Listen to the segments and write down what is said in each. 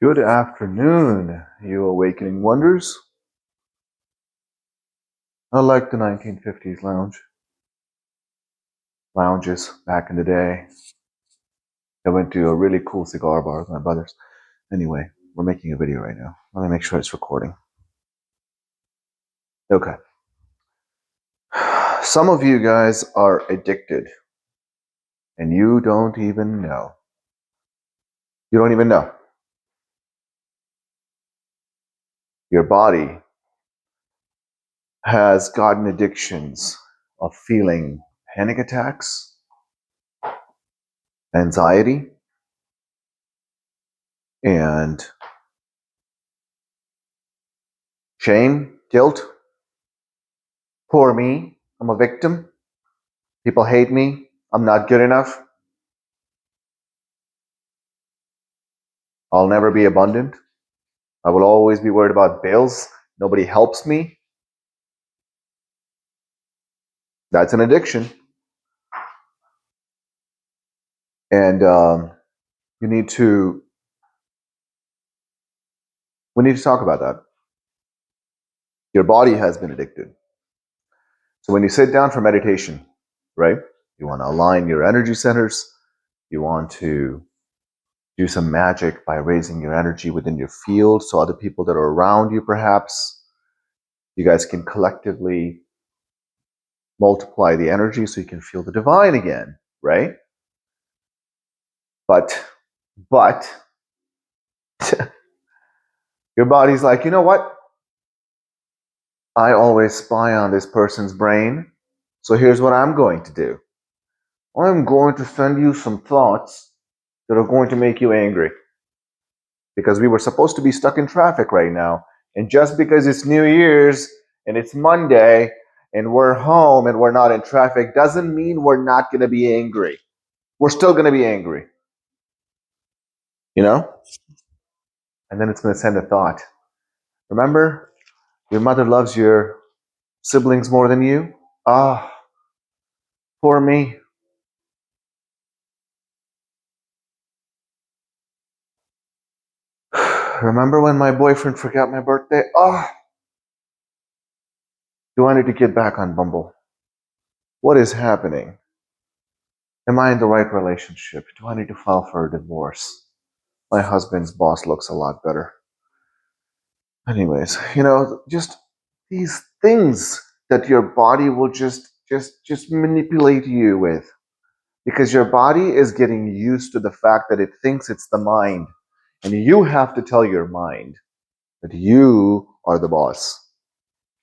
Good afternoon, you awakening wonders. I like the 1950s lounges back in the day. I went to a really cool cigar bar with my brothers. Anyway, we're making a video right now. Let me make sure it's recording. Okay. Some of you guys are addicted and you don't even know. You don't even know. Your body has gotten addictions of feeling panic attacks, anxiety, and shame, guilt. Poor me, I'm a victim. People hate me, I'm not good enough. I'll never be abundant. I will always be worried about bills. Nobody helps me. That's an addiction. And we need to talk about that. Your body has been addicted. So when you sit down for meditation, right, you want to align your energy centers. You want to do some magic by raising your energy within your field so other people that are around you, perhaps, you guys can collectively multiply the energy so you can feel the divine again, right? But your body's like, you know what? I always spy on this person's brain. So here's what I'm going to do. I'm going to send you some thoughts that are going to make you angry. Because we were supposed to be stuck in traffic right now. And just because it's New Year's and it's Monday and we're home and we're not in traffic doesn't mean we're not going to be angry. We're still going to be angry. You know? And then it's going to send a thought. Remember, your mother loves your siblings more than you? Ah, poor me. Remember when my boyfriend forgot my birthday? Ah, do I need to get back on Bumble? What is happening? Am I in the right relationship? Do I need to file for a divorce? My husband's boss looks a lot better. Anyways, just these things that your body will just manipulate you with. Because your body is getting used to the fact that it thinks it's the mind. And you have to tell your mind that you are the boss,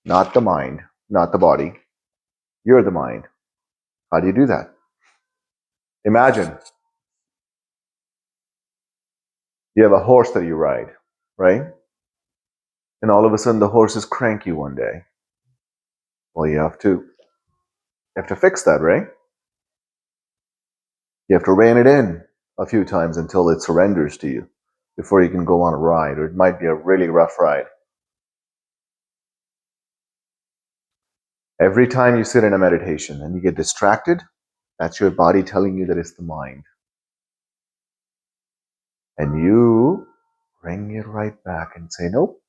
not the mind, not the body. You're the mind. How do you do that? Imagine you have a horse that you ride, right? And all of a sudden the horse is cranky one day. Well, you have to fix that, right? You have to rein it in a few times until it surrenders to you before you can go on a ride, or it might be a really rough ride. Every time you sit in a meditation and you get distracted, that's your body telling you that it's the mind. And you bring it right back and say, nope,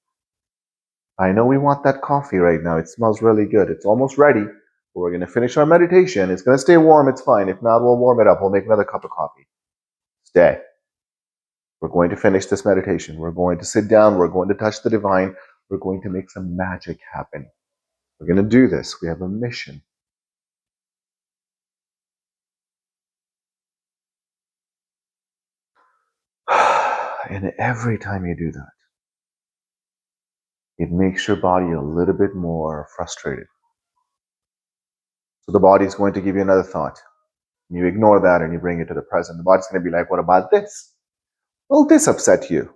I know we want that coffee right now. It smells really good. It's almost ready. But we're going to finish our meditation. It's going to stay warm. It's fine. If not, we'll warm it up. We'll make another cup of coffee. Stay. We're going to finish this meditation. We're going to sit down. We're going to touch the divine. We're going to make some magic happen. We're going to do this. We have a mission. And every time you do that, it makes your body a little bit more frustrated. So the body is going to give you another thought. And you ignore that and you bring it to the present. The body's going to be like, what about this? Well, this upset you.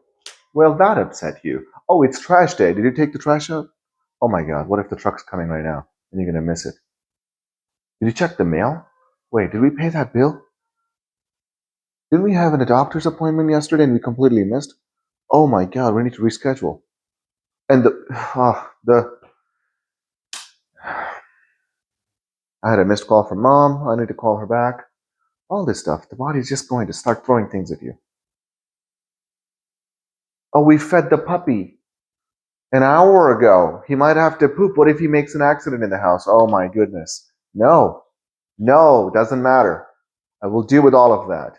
Well, that upset you. Oh, it's trash day. Did you take the trash out? Oh my God, what if the truck's coming right now and you're going to miss it? Did you check the mail? Wait, did we pay that bill? Didn't we have a doctor's appointment yesterday and we completely missed? Oh my God, we need to reschedule. And I had a missed call from mom. I need to call her back. All this stuff. The body's just going to start throwing things at you. Oh, we fed the puppy an hour ago. He might have to poop. What if he makes an accident in the house? Oh my goodness. No, no, doesn't matter. I will deal with all of that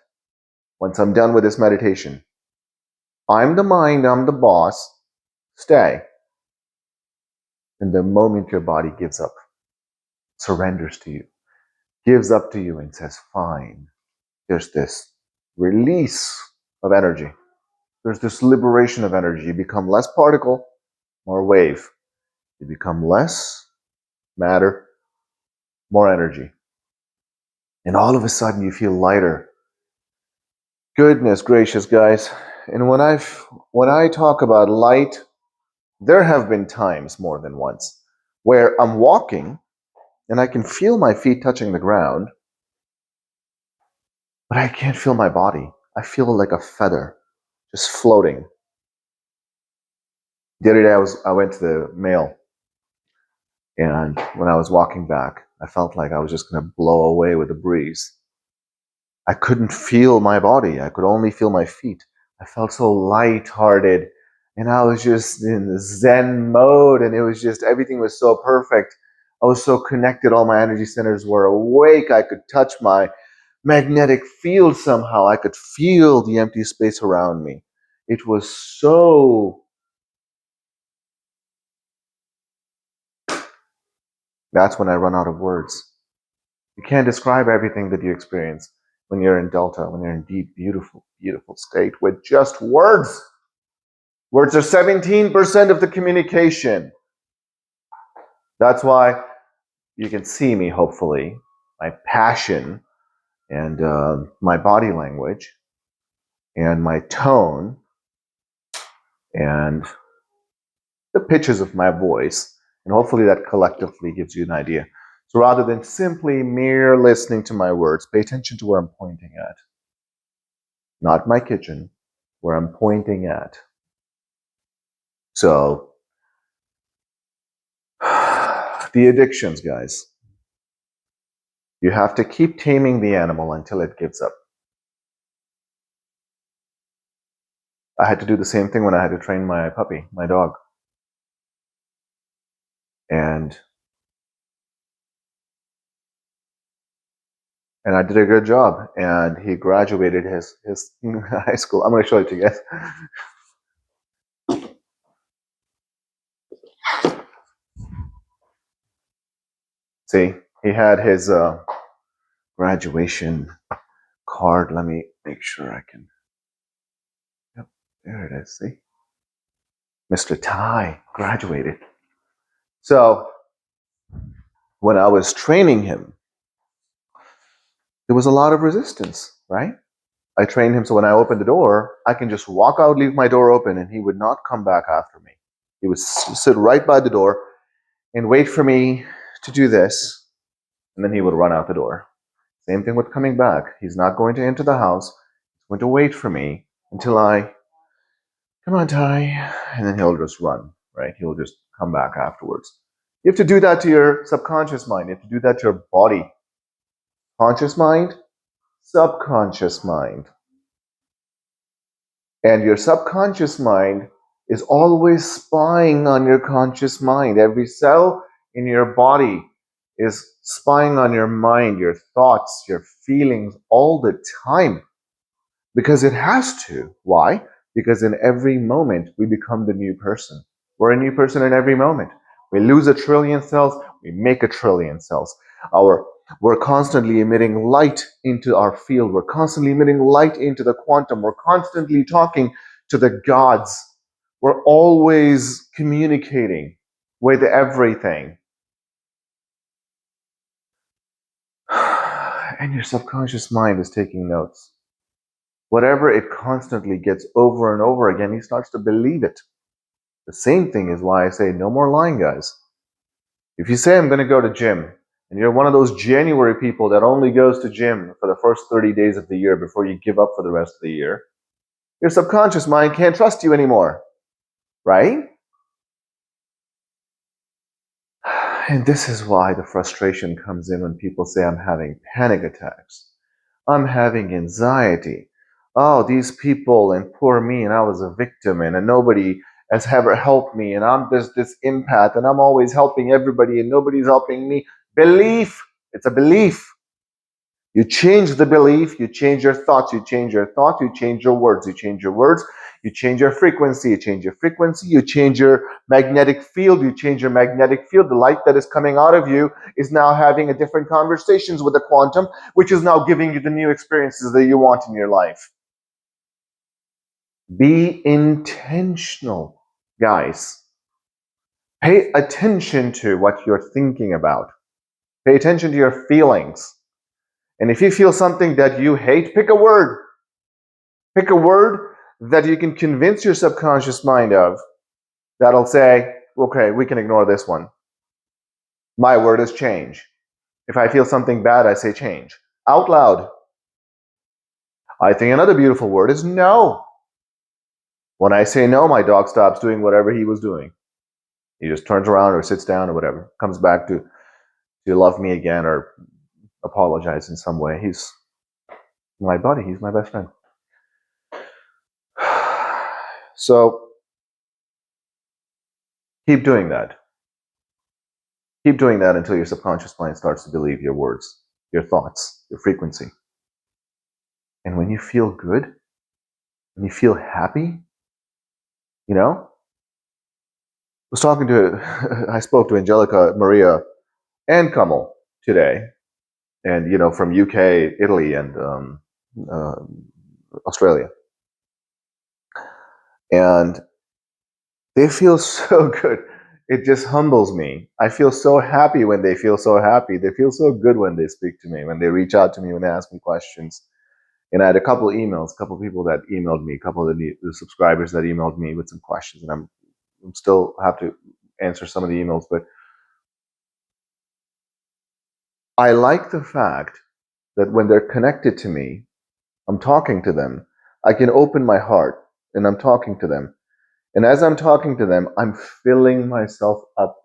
once I'm done with this meditation. I'm the mind, I'm the boss. Stay. And the moment your body gives up, surrenders to you, gives up to you and says, fine, there's this release of energy. There's this liberation of energy. You become less particle, more wave. You become less matter, more energy. And all of a sudden you feel lighter. Goodness gracious, guys. And when I talk about light, there have been times more than once where I'm walking and I can feel my feet touching the ground, but I can't feel my body. I feel like a feather just floating. The other day I went to the mail, and when I was walking back, I felt like I was just going to blow away with the breeze. I couldn't feel my body. I could only feel my feet. I felt so lighthearted, and I was just in the Zen mode, and it was just, everything was so perfect. I was so connected. All my energy centers were awake. I could touch my magnetic field somehow. I could feel the empty space around me. It was so... That's when I run out of words. You can't describe everything that you experience when you're in Delta, when you're in deep, beautiful, beautiful state with just words. Words are 17% of the communication. That's why you can see me, hopefully, my passion and my body language and my tone and the pitches of my voice. And hopefully that collectively gives you an idea. So rather than simply mere listening to my words, pay attention to where I'm pointing at. Not my kitchen, where I'm pointing at. So, the addictions, guys. You have to keep taming the animal until it gives up. I had to do the same thing when I had to train my puppy, my dog. And I did a good job. And he graduated his high school. I'm going to show it to you guys. See, he had his graduation card. Let me make sure I can. Yep, there it is. See? Mr. Tai graduated. So, when I was training him, there was a lot of resistance, right? I trained him so when I opened the door, I can just walk out, leave my door open, and he would not come back after me. He would sit right by the door and wait for me to do this, and then he would run out the door. Same thing with coming back. He's not going to enter the house. He's going to wait for me until I, come on, Ty, and then he'll just run, right? He'll just come back afterwards. You have to do that to your subconscious mind. You have to do that to your body. Conscious mind, subconscious mind. And your subconscious mind is always spying on your conscious mind. Every cell in your body is spying on your mind, your thoughts, your feelings all the time. Because it has to. Why? Because in every moment we become the new person. We're a new person in every moment. We lose 1 trillion cells, we make 1 trillion cells. We're constantly emitting light into our field. We're constantly emitting light into the quantum. We're constantly talking to the gods. We're always communicating with everything. And your subconscious mind is taking notes. Whatever it constantly gets over and over again, he starts to believe it. The same thing is why I say no more lying, guys. If you say I'm going to go to gym, and you're one of those January people that only goes to gym for the first 30 days of the year before you give up for the rest of the year, your subconscious mind can't trust you anymore, right? And this is why the frustration comes in when people say I'm having panic attacks, I'm having anxiety, oh, these people and poor me, and I was a victim, and nobody has ever helped me, and I'm this empath, and I'm always helping everybody, and nobody's helping me. Belief. It's a belief. You change the belief, you change your thoughts, you change your thoughts, you change your words, you change your words, you change your frequency, you change your frequency, you change your magnetic field, you change your magnetic field. The light that is coming out of you is now having a different conversations with the quantum, which is now giving you the new experiences that you want in your life. Be intentional, guys. Pay attention to what you're thinking about. Pay attention to your feelings. And if you feel something that you hate, pick a word. Pick a word that you can convince your subconscious mind of that'll say, okay, we can ignore this one. My word is change. If I feel something bad, I say change. Out loud. I think another beautiful word is no. When I say no, my dog stops doing whatever he was doing. He just turns around or sits down or whatever, comes back to love me again or apologize in some way. He's my buddy. He's my best friend. So keep doing that. Keep doing that until your subconscious mind starts to believe your words, your thoughts, your frequency. And when you feel good, when you feel happy, you know, I spoke to Angelica, Maria, and Kamal today, and from UK, Italy, and Australia, and they feel so good. It just humbles me. I feel so happy when they feel so happy. They feel so good when they speak to me, when they reach out to me, when they ask me questions. And I had a couple of emails, a couple of people that emailed me, a couple of the subscribers that emailed me with some questions, and I'm still have to answer some of the emails. But I like the fact that when they're connected to me, I'm talking to them. I can open my heart and I'm talking to them. And as I'm talking to them, I'm filling myself up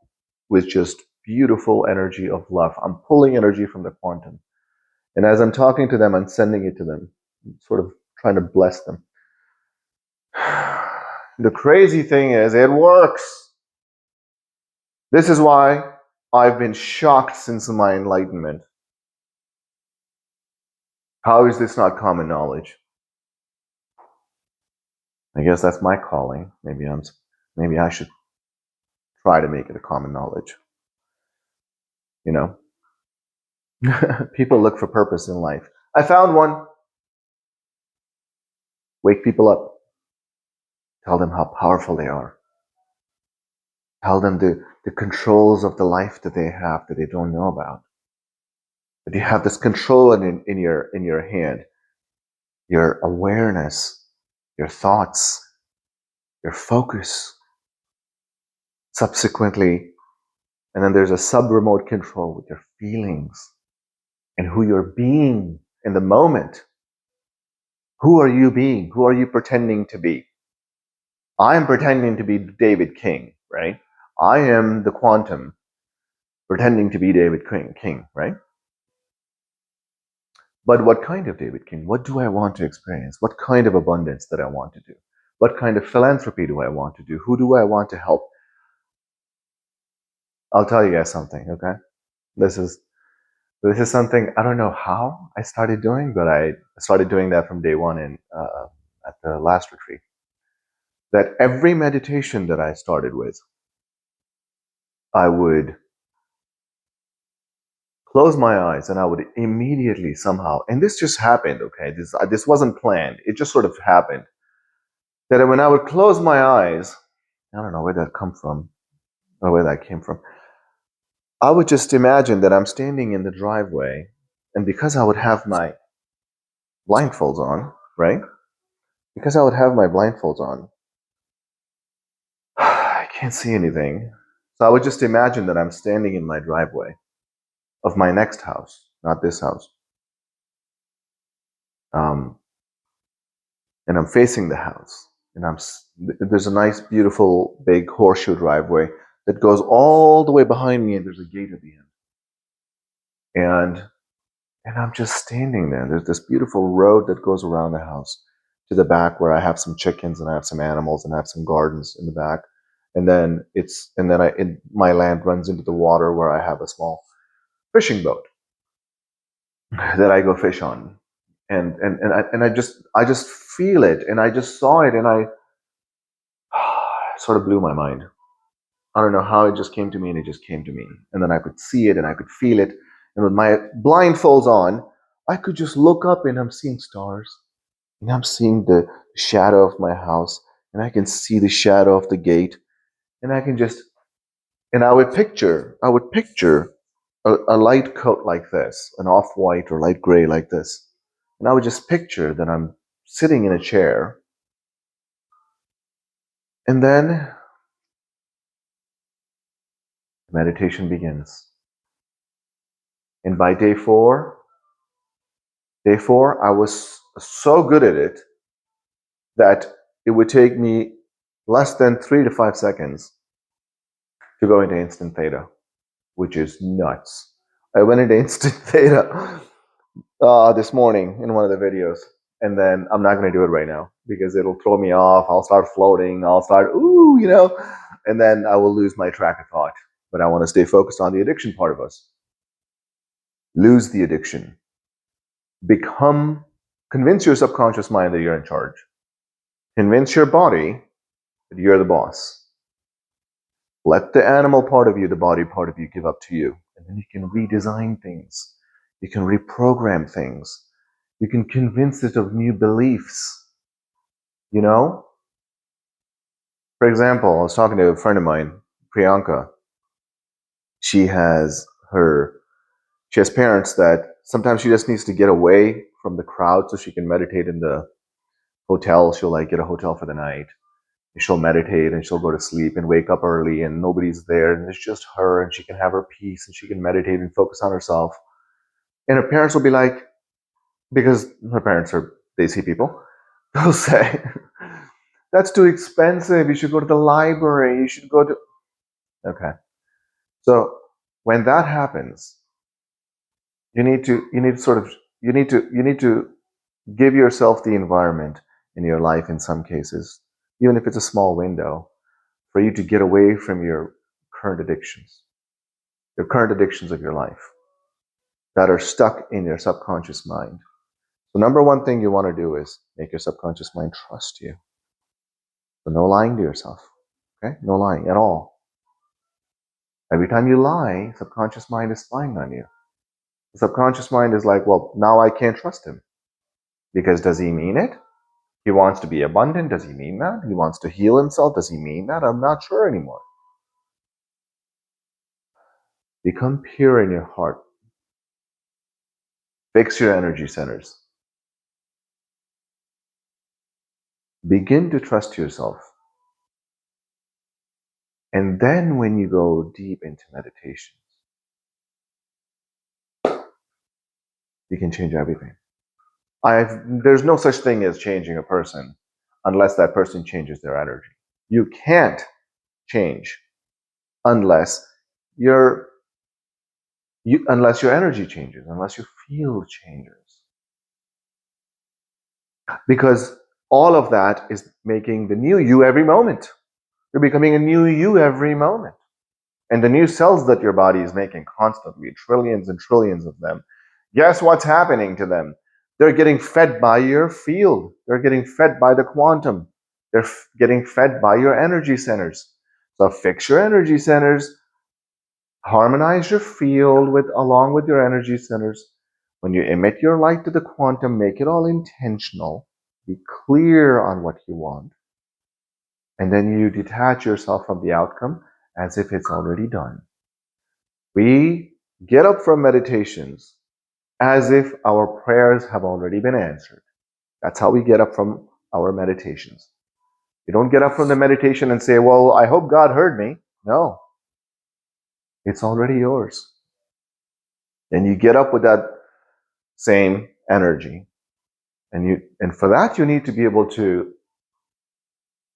with just beautiful energy of love. I'm pulling energy from the quantum. And as I'm talking to them, I'm sending it to them, sort of trying to bless them. The crazy thing is, it works. This is why I've been shocked since my enlightenment. How is this not common knowledge? I guess that's my calling. Maybe I should try to make it a common knowledge. People look for purpose in life. I found one. Wake people up. Tell them how powerful they are. Tell them the controls of the life that they have that they don't know about. That you have this control in your hand. Your awareness, your thoughts, your focus. Subsequently, and then there's a sub-remote control with your feelings and who you're being in the moment. Who are you being? Who are you pretending to be? I'm pretending to be David King, right? I am the quantum pretending to be David King, right? But what kind of David King? What do I want to experience? What kind of abundance that I want to do? What kind of philanthropy do I want to do? Who do I want to help? I'll tell you guys something, okay? This is something I don't know how I started doing, but I started doing that from day one at the last retreat. That every meditation that I started with, I would close my eyes and I would immediately somehow, and this just happened, okay? This wasn't planned. It just sort of happened. That when I would close my eyes, I don't know where that come from or where that came from. I would just imagine that I'm standing in the driveway, and because I would have my blindfolds on, right? Because I would have my blindfolds on, I can't see anything. So I would just imagine that I'm standing in my driveway of my next house, not this house. And I'm facing the house, and there's a nice, beautiful, big horseshoe driveway that goes all the way behind me, and there's a gate at the end. And I'm just standing there. There's this beautiful road that goes around the house. to the back where I have some chickens and I have some animals and I have some gardens in the back. And then my land runs into the water where I have a small fishing boat that I go fish on. And I just feel it, and I just saw it, and I sort of blew my mind. I don't know how it just came to me, and it just came to me. And then I could see it and I could feel it. And with my blindfolds on, I could just look up and I'm seeing stars. And I'm seeing the shadow of my house. And I can see the shadow of the gate. And I would picture a light coat like this, an off-white or light gray like this. And I would just picture that I'm sitting in a chair. And then meditation begins. And by day four, I was so good at it that it would take me less than 3 to 5 seconds to go into instant theta, which is nuts. I went into instant theta this morning in one of the videos, and then I'm not going to do it right now because it'll throw me off. I'll start floating. I'll start, and then I will lose my track of thought. But I want to stay focused on the addiction part of us. Lose the addiction. Convince your subconscious mind that you're in charge. Convince your body that you're the boss. Let the animal part of you, the body part of you, give up to you. And then you can redesign things. You can reprogram things. You can convince it of new beliefs. For example, I was talking to a friend of mine, Priyanka. She has parents that sometimes she just needs to get away from the crowd so she can meditate in the hotel. She'll get a hotel for the night. She'll meditate and she'll go to sleep and wake up early and nobody's there and it's just her and she can have her peace and she can meditate and focus on herself. And her parents will be like, because her parents are Desi people, they'll say, that's too expensive. You should go to the library. You should go to... Okay. So when that happens, you need to give yourself the environment in your life in some cases, even if it's a small window, for you to get away from your current addictions of your life that are stuck in your subconscious mind. So number one thing you want to do is make your subconscious mind trust you. So no lying to yourself. Okay? No lying at all. Every time you lie, subconscious mind is spying on you. The subconscious mind is like, well, now I can't trust him. Because does he mean it? He wants to be abundant. Does he mean that? He wants to heal himself. Does he mean that? I'm not sure anymore. Become pure in your heart. Fix your energy centers. Begin to trust yourself. And then when you go deep into meditation, you can change everything. There's no such thing as changing a person unless that person changes their energy. You can't change unless your energy changes, unless your field changes. Because all of that is making the new you every moment. You're becoming a new you every moment. And the new cells that your body is making constantly, trillions and trillions of them, guess what's happening to them? They're getting fed by your field. They're getting fed by the quantum. They're getting fed by your energy centers. So fix your energy centers, harmonize your field along with your energy centers. When you emit your light to the quantum, make it all intentional. Be clear on what you want. And then you detach yourself from the outcome as if it's already done. We get up from meditations as if our prayers have already been answered. That's how we get up from our meditations. You don't get up from the meditation and say, well, I hope God heard me. No. It's already yours. And you get up with that same energy. And for that, you need to be able to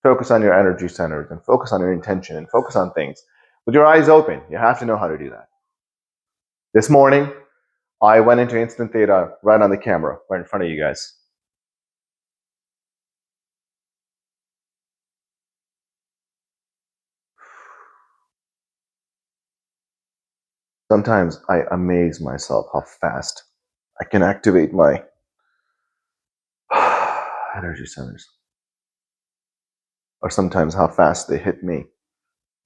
focus on your energy centers and focus on your intention and focus on things with your eyes open. You have to know how to do that. This morning, I went into instant theta right on the camera, right in front of you guys. Sometimes I amaze myself how fast I can activate my energy centers, or sometimes how fast they hit me.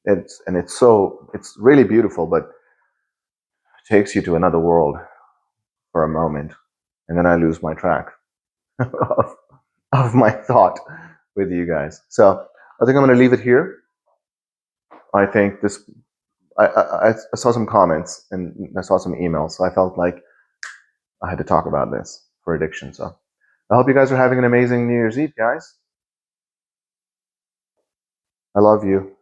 It's really beautiful, but it takes you to another world for a moment, and then I lose my track of my thought with you guys. So I think I'm going to leave it here. I think this. I saw some comments and I saw some emails, so I felt like I had to talk about this for addiction. So I hope you guys are having an amazing New Year's Eve, guys. I love you.